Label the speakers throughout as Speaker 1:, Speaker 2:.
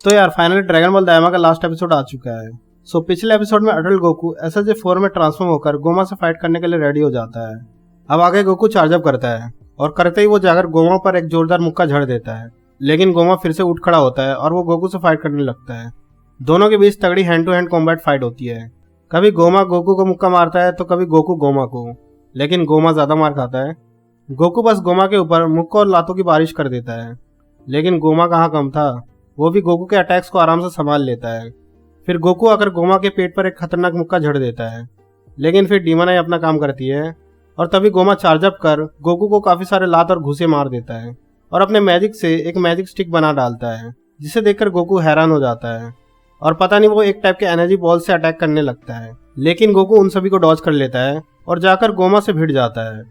Speaker 1: तो यार finally dragon ball दाइमा का लास्ट एपिसोड आ चुका है। सो पिछले एपिसोड में अडल्ट गोकू SSJ-4 में ट्रांसफॉर्म होकर गोमा से फाइट करने के लिए रेडी हो जाता है। अब आगे गोकू चार्ज अप करता है और करते ही वो जाकर गोमा पर एक जोरदार मुक्का झड़ देता है, लेकिन गोमा फिर से उठ खड़ा होता है और वो गोकू से फाइट करने लगता है। दोनों के बीच तगड़ी hand to hand combat fight होती है। कभी गोमा गोकू को मुक्का मारता है तो कभी गोकू गोमा को, लेकिन गोमा ज्यादा मार खाता है। गोकू बस गोमा के ऊपर मुक्का और लातों की बारिश कर देता है, लेकिन गोमा कहाँ कम था, वो भी गोकू के अटैक्स को आराम से संभाल लेता है। फिर गोकू आकर गोमा के पेट पर एक खतरनाक मुक्का झड़ देता है, लेकिन फिर डीमन आई अपना काम करती है और तभी गोमा चार्ज अप कर गोकू को काफी सारे लात और घुसे मार देता है और अपने मैजिक से एक मैजिक स्टिक बना डालता है, जिसे देखकर गोकू हैरान हो जाता है और पता नहीं वो एक टाइप के एनर्जी बॉल से अटैक करने लगता है, लेकिन गोकू उन सभी को डॉज कर लेता है और जाकर गोमा से भिड़ जाता है।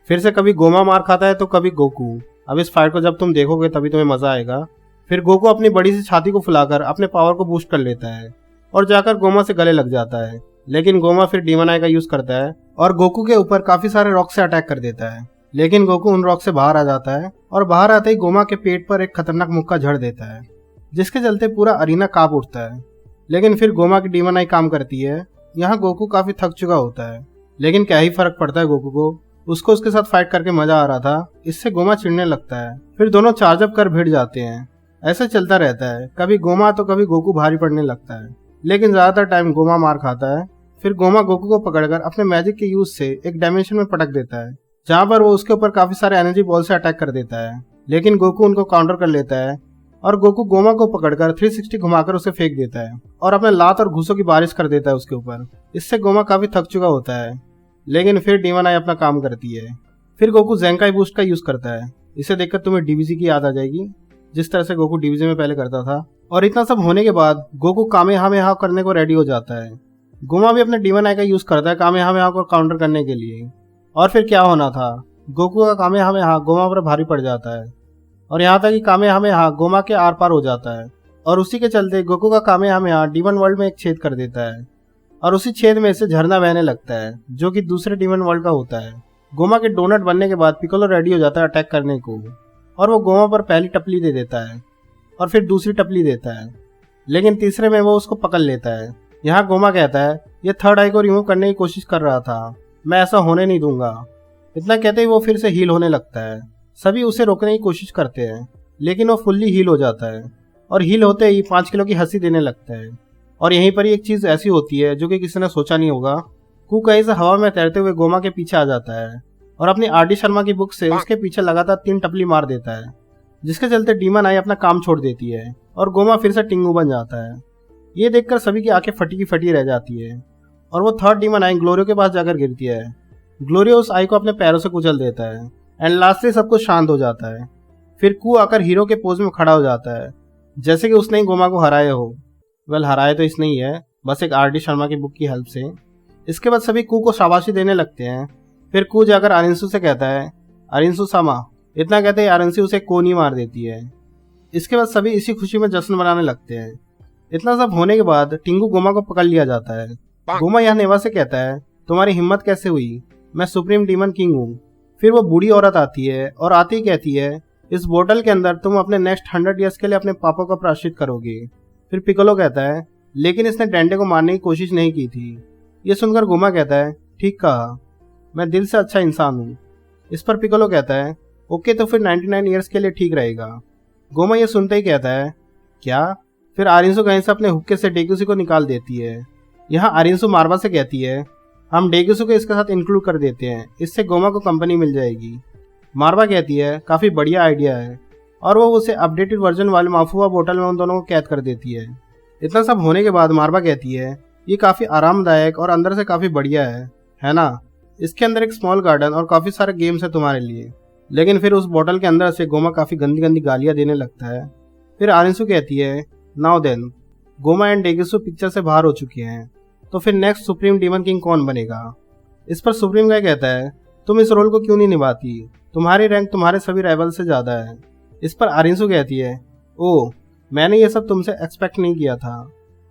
Speaker 1: फिर से कभी गोमा मार खाता है तो कभी गोकू। अब इस फाइट को जब तुम देखोगे तभी तुम्हें मजा आएगा। फिर गोकू अपनी बड़ी सी छाती को फुलाकर अपने पावर को बूस्ट कर लेता है और जाकर गोमा से गले लग जाता है, लेकिन गोमा फिर डीमन आई का यूज करता है और गोकू के ऊपर काफी सारे रॉक से अटैक कर देता है, लेकिन गोकू उन रॉक से बाहर आ जाता है और बाहर आते ही गोमा के पेट पर एक खतरनाक मुक्का झड़ देता है, जिसके चलते पूरा अरीना कांप उठता है। लेकिन फिर गोमा की डीमन आई काम करती है। यहाँ गोकू काफी थक चुका होता है, लेकिन क्या ही फर्क पड़ता है गोकू को, उसको उसके साथ फाइट करके मजा आ रहा था। इससे गोमा चिढ़ने लगता है। फिर दोनों चार्ज अप कर भिड़ जाते हैं। ऐसे चलता रहता है, कभी गोमा तो कभी गोकू भारी पड़ने लगता है, लेकिन ज्यादातर टाइम गोमा मार खाता है। फिर गोमा गोकू को पकड़कर अपने मैजिक के यूज से एक डायमेंशन में पटक देता है, जहाँ पर वो उसके ऊपर काफी सारे एनर्जी बॉल से अटैक कर देता है, लेकिन गोकू उनको काउंटर कर लेता है और गोकू गोमा को पकड़कर 360 घुमाकर उसे फेंक देता है और अपने लात और घूसों की बारिश कर देता है उसके ऊपर। इससे गोमा काफी थक चुका होता है, लेकिन फिर डीमन आई अपना काम करती है। फिर गोकू ज़ेंकाई बूस्ट का यूज करता है। इसे देखकर तुम्हें डीबीजी की याद आ जाएगी, जिस तरह से गोकू डीबीजी में पहले करता था। और इतना सब होने के बाद गोकू कामेहामेहा करने को रेडी हो जाता है। गोमा भी अपने डीमन आई का यूज करता है कामेहामेहा को काउंटर करने के लिए। और फिर क्या होना था, गोकू का कामेहामेहा गोमा पर भारी पड़ जाता है और यहाँ तक कि कामेहामेहा गोमा के आर पार हो जाता है और उसी के चलते गोकू का कामेहामेहा डीमन वर्ल्ड में एक छेद कर देता है और उसी छेद में से झरना बहने लगता है, जो कि दूसरे डीमन वर्ल्ड का होता है। गोमा के डोनट बनने के बाद पिकोलो रेडी हो जाता है अटैक करने को और वो गोमा पर पहली टपली दे देता है और फिर दूसरी टपली देता है, लेकिन तीसरे में वो उसको पकड़ लेता है। यहाँ गोमा कहता है ये थर्ड आई को रिमूव करने की कोशिश कर रहा था, मैं ऐसा होने नहीं दूंगा। इतना कहते ही वो फिर से हील होने लगता है। सभी उसे रोकने की कोशिश करते हैं, लेकिन वो फुल्ली हील हो जाता है और हील होते ही 5 किलो की हंसी देने लगता है। और यहीं पर ही एक चीज ऐसी होती है जो कि किसी ने सोचा नहीं होगा। कू कहीं से हवा में तैरते हुए गोमा के पीछे आ जाता है और अपनी RD शर्मा की बुक से उसके पीछे लगातार 3 टपली मार देता है, जिसके चलते डीमन आई अपना काम छोड़ देती है और गोमा फिर से टिंगू बन जाता है। ये देखकर सभी की आंखें फटी की फटी रह जाती है और वो थर्ड डीमन आई ग्लोरियो के पास जाकर गिरती है। ग्लोरियो उस आई को अपने पैरों से कुचल देता है एंड लास्टली सब कुछ शांत हो जाता है। फिर कू आकर हीरो के पोज में खड़ा हो जाता है, जैसे कि उसने ही गोमा को हराया हो। वेल हराया तो इसने ही है, बस एक RD शर्मा की बुक की हेल्प से। इसके बाद सभी कू को शाबाशी देने लगते हैं। फिर कू जाकर आरिंसू से कहता है आरिंसू सामा। इतना कहते ही आरिंसू उसे कोनी मार देती है। इसके बाद सभी इसी खुशी में जश्न मनाने लगते हैं। इतना सब होने के बाद टिंगू गोमा को पकड़ लिया जाता है। गोमा यहाँ नेवा से कहता है तुम्हारी हिम्मत कैसे हुई, मैं सुप्रीम डीमन किंग हूँ। फिर वो बूढ़ी औरत आती है और आती ही कहती है इस बोतल के अंदर तुम अपने नेक्स्ट 100 ईयर्स के लिए अपने पापा का प्रायश्चित करोगे। फिर पिकोलो कहता है लेकिन इसने डेंडे को मारने की कोशिश नहीं की थी। ये सुनकर गोमा कहता है ठीक कहा, मैं दिल से अच्छा इंसान हूँ। इस पर पिकोलो कहता है ओके तो फिर 99 ईयर्स के लिए ठीक रहेगा। गोमा ये सुनते ही कहता है क्या। फिर आरिंसू कहीं से अपने हुक्के से डेगुसी को निकाल देती है। यहाँ आरिंसू मारवा से कहती है हम डेगुसू को इसके साथ इंक्लूड कर देते हैं, इससे गोमा को कंपनी मिल जाएगी। मारवा कहती है काफी बढ़िया आइडिया है और वो उसे अपडेटेड वर्जन वाले माफुआ बोतल में उन दोनों को कैद कर देती है। इतना सब होने के बाद मारवा कहती है ये काफी आरामदायक और अंदर से काफी बढ़िया है ना। इसके अंदर एक स्मॉल गार्डन और काफी सारे गेम्स है तुम्हारे लिए। लेकिन फिर उस बोतल के अंदर से गोमा काफी गंदी गंदी गालियां देने लगता है। फिर आरिंसू कहती है नाउ देन, गोमा एंड डेगुसू पिक्चर से बाहर हो चुके हैं, तो फिर नेक्स्ट सुप्रीम डीमन किंग कौन बनेगा। इस पर सुप्रीम गाय कहता है तुम इस रोल को क्यों नहीं निभाती, तुम्हारी रैंक तुम्हारे सभी राइवल से ज्यादा है। इस पर आरिंसू कहती है ओ मैंने ये सब तुमसे एक्सपेक्ट नहीं किया था।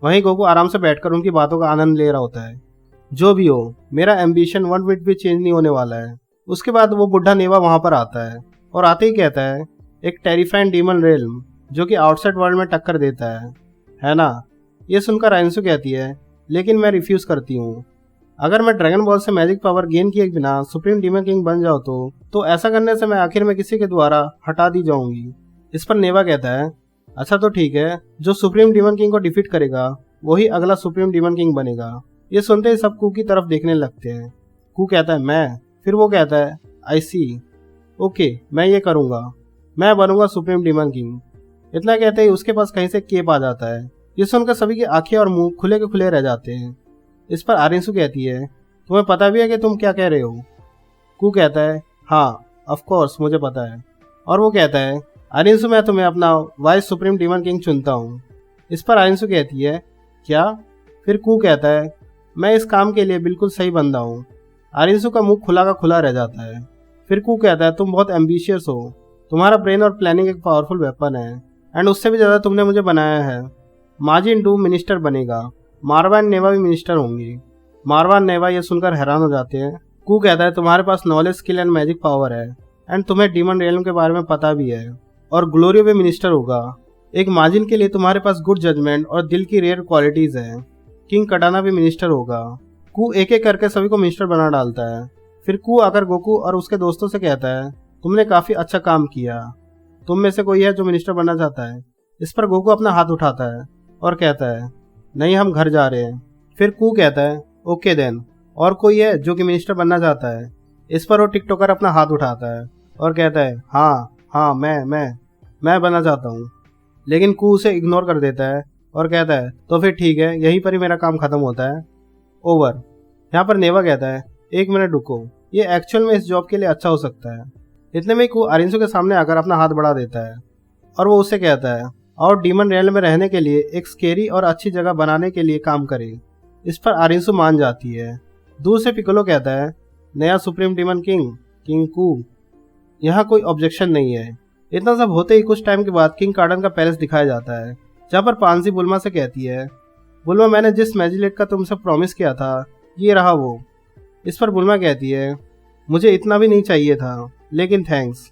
Speaker 1: वहीं गोकू आराम से बैठकर उनकी बातों का आनंद ले रहा होता है। जो भी हो मेरा एम्बिशन 1 बिट भी चेंज नहीं होने वाला है। उसके बाद वो बुढ़ा नेवा वहां पर आता है और आते ही कहता है एक टेरिफाइंग डीमन रेल्म जो कि आउटसाइड वर्ल्ड में टक्कर देता है ना। ये सुनकर आइंसू कहती है लेकिन मैं रिफ्यूज करती हूँ। अगर मैं ड्रैगन बॉल से मैजिक पावर गेन किए बिना सुप्रीम डीमन किंग बन जाऊँ तो ऐसा करने से मैं आखिर में किसी के द्वारा हटा दी जाऊंगी। इस पर नेवा कहता है अच्छा तो ठीक है, जो सुप्रीम डीमन किंग को डिफीट करेगा वही अगला सुप्रीम डीमन किंग बनेगा। ये सुनते ही सब कू की तरफ देखने लगते हैं। कू कहता है मैं, फिर वो कहता है आई सी, ओके मैं ये करूंगा, मैं बनूंगा सुप्रीम डीमन किंग। इतना कहते ही उसके पास कहीं से केप आ जाता है। ये सुनकर सभी की आंखें और मुंह खुले के खुले रह जाते हैं। इस पर आरिंसू कहती है तुम्हें पता भी है कि तुम क्या कह रहे हो? कू कहता है हाँ ऑफ कोर्स मुझे पता है। और वो कहता है आरिंसू मैं तुम्हें अपना वाइस सुप्रीम डीमन किंग चुनता हूँ। इस पर आरिंसू कहती है क्या? फिर कू कहता है मैं इस काम के लिए बिल्कुल सही बंदा हूँ। आरिंसू का मुंह खुला का खुला रह जाता है। फिर कू कहता है तुम बहुत एम्बिशियस हो, तुम्हारा ब्रेन और प्लानिंग एक पावरफुल वेपन है एंड उससे भी ज़्यादा तुमने मुझे बनाया है। माजिन डू मिनिस्टर बनेगा, मारवा एंड नेवा भी मिनिस्टर होंगी। मारवा एंड नेवा ये सुनकर हैरान हो जाते हैं। कू कहता है तुम्हारे पास knowledge, skill and magic power है एंड तुम्हें डीमन रियल्म के बारे में पता भी है, और ग्लोरियो भी मिनिस्टर होगा। एक माजिन के लिए तुम्हारे पास गुड जजमेंट और दिल की रेयर क्वालिटीज है। किंग कटाना भी मिनिस्टर होगा। कू एक एक करके सभी को मिनिस्टर बना डालता है। फिर कू आकर गोकू और उसके दोस्तों से कहता है तुमने काफी अच्छा काम किया, तुम में से कोई है जो मिनिस्टर बनना चाहता है? इस पर गोकू अपना हाथ उठाता है और कहता है नहीं हम घर जा रहे हैं। फिर कू कहता है ओके देन, और कोई है जो कि मिनिस्टर बनना चाहता है? इस पर वो टिकटॉकर अपना हाथ उठाता है और कहता है हाँ मैं बनना चाहता हूँ। लेकिन कू उसे इग्नोर कर देता है और कहता है तो फिर ठीक है, यहीं पर ही मेरा काम खत्म होता है, ओवर। यहाँ पर नेवा कहता है एक मिनट रुको, ये एक्चुअल में इस जॉब के लिए अच्छा हो सकता है। इतने में कू आरिंसू के सामने आकर अपना हाथ बढ़ा देता है और वो उससे कहता है और डीमन रियल में रहने के लिए एक स्केरी और अच्छी जगह बनाने के लिए काम करे। इस पर आरिंसू मान जाती है। दूर से पिकोलो कहता है नया सुप्रीम डीमन किंग, किंग कू। यहाँ कोई ऑब्जेक्शन नहीं है। इतना सब होते ही कुछ टाइम के बाद किंग कार्डन का पैलेस दिखाया जाता है, जहाँ पर पांसी बुल्मा से कहती है बुल्मा मैंने जिस मैजिलेट का तुमसे प्रॉमिस किया था ये रहा वो। इस पर बुल्मा कहती है मुझे इतना भी नहीं चाहिए था लेकिन थैंक्स।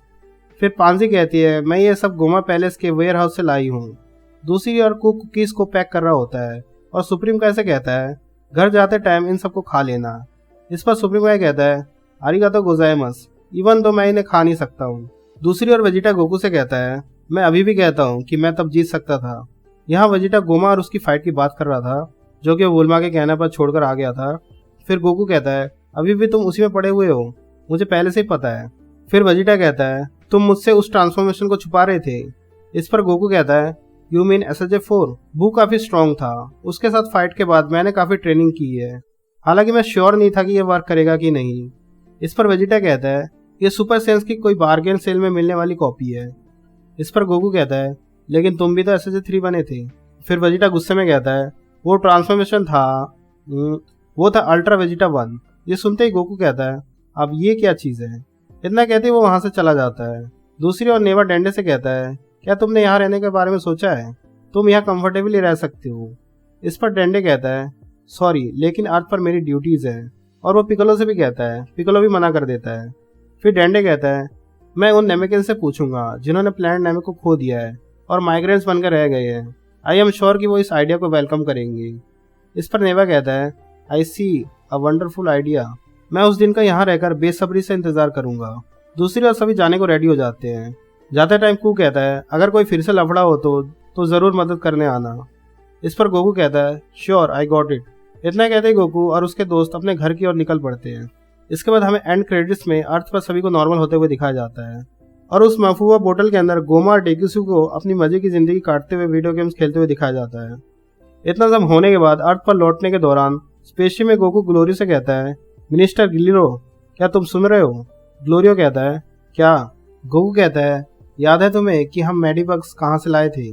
Speaker 1: फिर पांसी कहती है मैं ये सब गोमा पैलेस के वेयर हाउस से लाई हूँ। दूसरी ओर कू कुकीज को पैक कर रहा होता है और सुप्रीम कैसे कहता है घर जाते टाइम इन सबको खा लेना। इस पर सुप्रीम काय कहता है आरिगातो गोजाइमास, इवन तो मैं इन्हें खा नहीं सकता हूँ। दूसरी ओर वेजिटा गोकू से कहता है मैं अभी भी कहता हूँ कि मैं तब जीत सकता था। यहाँ वेजिटा गोमा और उसकी फाइट की बात कर रहा था जो कि वुल्मा के कहने पर छोड़कर आ गया था। फिर गोकू कहता है अभी भी तुम उसी में पड़े हुए हो, मुझे पहले से ही पता है। फिर वेजिटा कहता है तुम मुझसे उस ट्रांसफॉर्मेशन को छुपा रहे थे। इस पर गोकू कहता है यू मीन SSJ-4? बू काफी स्ट्रॉन्ग था, उसके साथ फाइट के बाद मैंने काफी ट्रेनिंग की है, हालांकि मैं श्योर नहीं था कि ये वर्क करेगा कि नहीं। इस पर वेजिटा कहता है ये सुपर सेंस की कोई बार्गेन सेल में मिलने वाली कॉपी है। इस पर गोकू कहता है लेकिन तुम भी तो SSJ-3 बने थे। फिर वेजिटा गुस्से में कहता है वो ट्रांसफॉर्मेशन था, वो था अल्ट्रा वेजिटा 1। ये सुनते ही गोकू कहता है अब ये क्या चीज है। इतना कहते ही वो वहां से चला जाता है। दूसरी ओर नेवा डेंडे से कहता है क्या तुमने यहाँ रहने के बारे में सोचा है? तुम यहाँ कंफर्टेबली रह सकते हो। इस पर डेंडे कहता है सॉरी लेकिन आज पर मेरी ड्यूटीज है, और वो पिकोलो से भी कहता है। पिकोलो भी मना कर देता है। फिर डेंडे कहता है मैं उन नेमेकिन से पूछूंगा जिन्होंने प्लैनेट नेमे को खो दिया है और माइग्रेंट्स बनकर रह गए हैं। आई एम श्योर कि वो इस आइडिया को वेलकम करेंगे। इस पर नेवा कहता है आई सी अ वंडरफुल आइडिया, मैं उस दिन का यहाँ रहकर बेसब्री से इंतजार करूंगा। दूसरी ओर सभी जाने को रेडी हो जाते हैं। जाते टाइम कू कहता है अगर कोई फिर से लफड़ा हो तो जरूर मदद करने आना। इस पर गोकू कहता है श्योर आई गॉट इट। इतना कहते ही गोकू और उसके दोस्त अपने घर की ओर निकल पड़ते हैं। इसके बाद हमें एंड क्रेडिट्स में अर्थ पर सभी को नॉर्मल होते हुए दिखाया जाता है, और उस मफुआ बोतल के अंदर गोमा और डेकिसु को अपनी मजे की जिंदगी काटते हुए वीडियो गेम्स खेलते हुए दिखाया जाता है। इतना सब होने के बाद अर्थ पर लौटने के दौरान स्पेसशिप में गोकू ग्लोरी से कहता है मिनिस्टर गिलिरो क्या तुम सुन रहे हो? ग्लोरियो कहता है क्या? गोकू कहता है याद है तुम्हें कि हम मेडिबग्स कहाँ से लाए थे,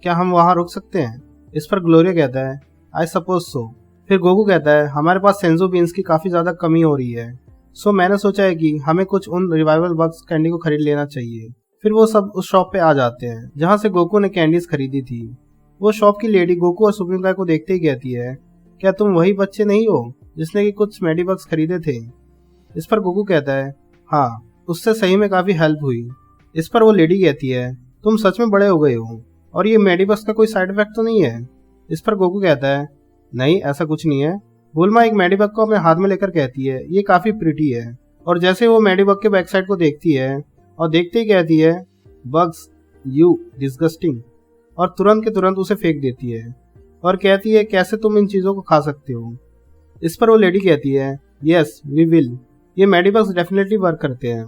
Speaker 1: क्या हम वहाँ रुक सकते हैं? इस पर ग्लोरियो कहता है आई सपोज सो। फिर गोकू कहता है हमारे पास सेंजो बीन्स की काफी ज्यादा कमी हो रही है, सो मैंने सोचा है कि हमें कुछ उन रिवाइवल बग्स कैंडी को खरीद लेना चाहिए। फिर वो सब उस शॉप पे आ जाते हैं जहाँ से गोकू ने कैंडीज खरीदी थी। वो शॉप की लेडी गोकू और सुप्रीम काय को देखते ही कहती है क्या तुम वही बच्चे नहीं हो जिसने कि कुछ मेडिबग्स खरीदे थे? इस पर गोकू कहता है हाँ, उससे सही में काफी हेल्प हुई। इस पर वो लेडी कहती है तुम सच में बड़े हो गए हो और ये मेडिबक्स का कोई साइड इफेक्ट तो नहीं है। इस पर गोकू कहता है नहीं ऐसा कुछ नहीं है। बुल्मा एक मेडिबग को अपने हाथ में लेकर कहती है ये काफी प्रिटी है, और जैसे वो मेडिबग के बैक साइड को देखती है और देखते ही कहती है बग्स यू डिस्गस्टिंग, और तुरंत के तुरंत उसे फेंक देती है और कहती है कैसे तुम इन चीजों को खा सकते हो। इस पर वो लेडी कहती है यस वी विल, ये मेडिबग्स डेफिनेटली वर्क करते हैं।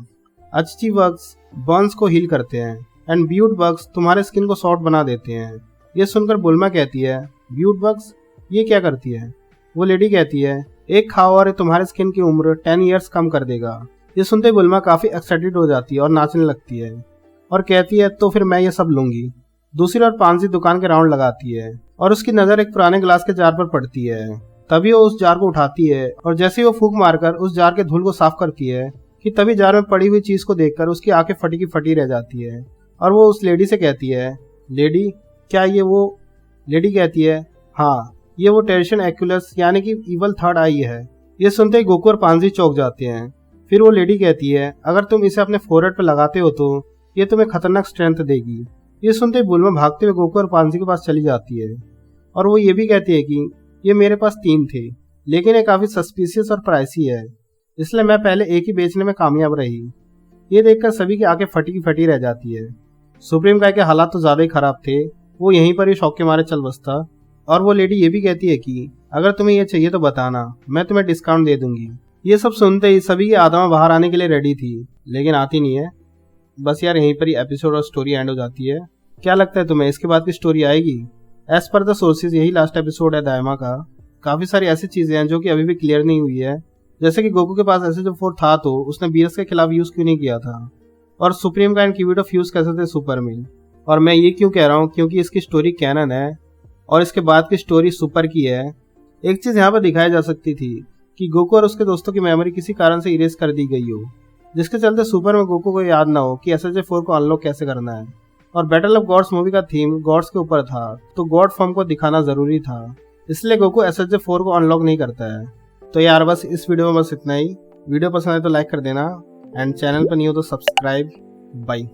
Speaker 1: अच्छी बग्स बर्न्स को हील करते हैं एंड ब्यूट बग्स तुम्हारे स्किन को सॉफ्ट बना देते हैं। ये सुनकर बुल्मा कहती है ब्यूट बग्स ये क्या करती है। वो लेडी कहती है एक खाओ और तुम्हारे स्किन की उम्र 10 ईयर्स कम कर देगा। ये सुनते बुल्मा काफी एक्साइटेड हो जाती है और नाचने लगती है और कहती है तो फिर मैं ये सब लूंगी। दूसरी ओर पांसी दुकान के राउंड लगाती है और उसकी नजर एक पुराने ग्लास के जार पर पड़ती है। तभी वो उस जार को उठाती है और जैसे ही वो फूंक मारकर उस जार के धूल को साफ करती है कि तभी जार में पड़ी हुई चीज को देखकर उसकी आंखें फटी की फटी रह जाती है और वो उस लेडी से कहती है लेडी क्या ये वो। लेडी कहती है हाँ ये वो टेरिशन एक्युलस यानी कि इवल थर्ड आई है। ये सुनते ही गोकू और पांसी चौंक जाते हैं। फिर वो लेडी कहती है अगर तुम इसे अपने फोरहेड पर लगाते हो तो ये तुम्हें खतरनाक स्ट्रेंथ देगी। ये सुनते ही बुल्मा भागते हुए गोकू और पांसी के पास चली जाती है और वो ये भी कहती है कि ये मेरे पास 3 थे लेकिन ये काफी सस्पिशियस और प्राइसी है, इसलिए मैं पहले एक ही बेचने में कामयाब रही। ये देखकर सभी की आंखें फटी की फटी रह जाती है। सुप्रीम काय के हालात तो ज्यादा ही खराब थे, वो यहीं पर ही शौक के मारे चल बसता। और वो लेडी ये भी कहती है कि अगर तुम्हें ये चाहिए तो बताना, मैं तुम्हें डिस्काउंट दे दूंगी। ये सब सुनते ही सभी की आत्मा बाहर आने के लिए रेडी थी लेकिन आती नहीं है। बस यार यहीं पर ही एपिसोड और स्टोरी एंड हो जाती है। क्या लगता है तुम्हें इसके बाद की स्टोरी आएगी? एज पर द सोर्सेज यही लास्ट एपिसोड है दायमा का। काफी सारी ऐसी चीजें हैं जो कि अभी भी क्लियर नहीं हुई है, जैसे कि गोकू के पास SSJ-4 था तो उसने बीरस के खिलाफ यूज क्यों नहीं किया था, और सुप्रीम का एंड कीवीड ऑफ यूज कैसे थे सुपर में। और मैं ये क्यों कह रहा हूँ क्योंकि इसकी स्टोरी कैनन है और इसके बाद की स्टोरी सुपर की है। एक चीज यहाँ पर दिखाई जा सकती थी कि गोकू और उसके दोस्तों की मेमोरी किसी कारण से इरेज कर दी गई हो, जिसके चलते सुपर में गोकू को याद ना हो कि SSJ-4 को अनलॉक कैसे करना है। और बैटल ऑफ गॉड्स मूवी का थीम गॉड्स के ऊपर था तो गॉड फॉर्म को दिखाना जरूरी था, इसलिए गोकू SSJ-4 को अनलॉक नहीं करता है। तो यार बस इस वीडियो में बस इतना ही। वीडियो पसंद आए तो लाइक कर देना एंड चैनल पर नहीं हो तो सब्सक्राइब। बाय।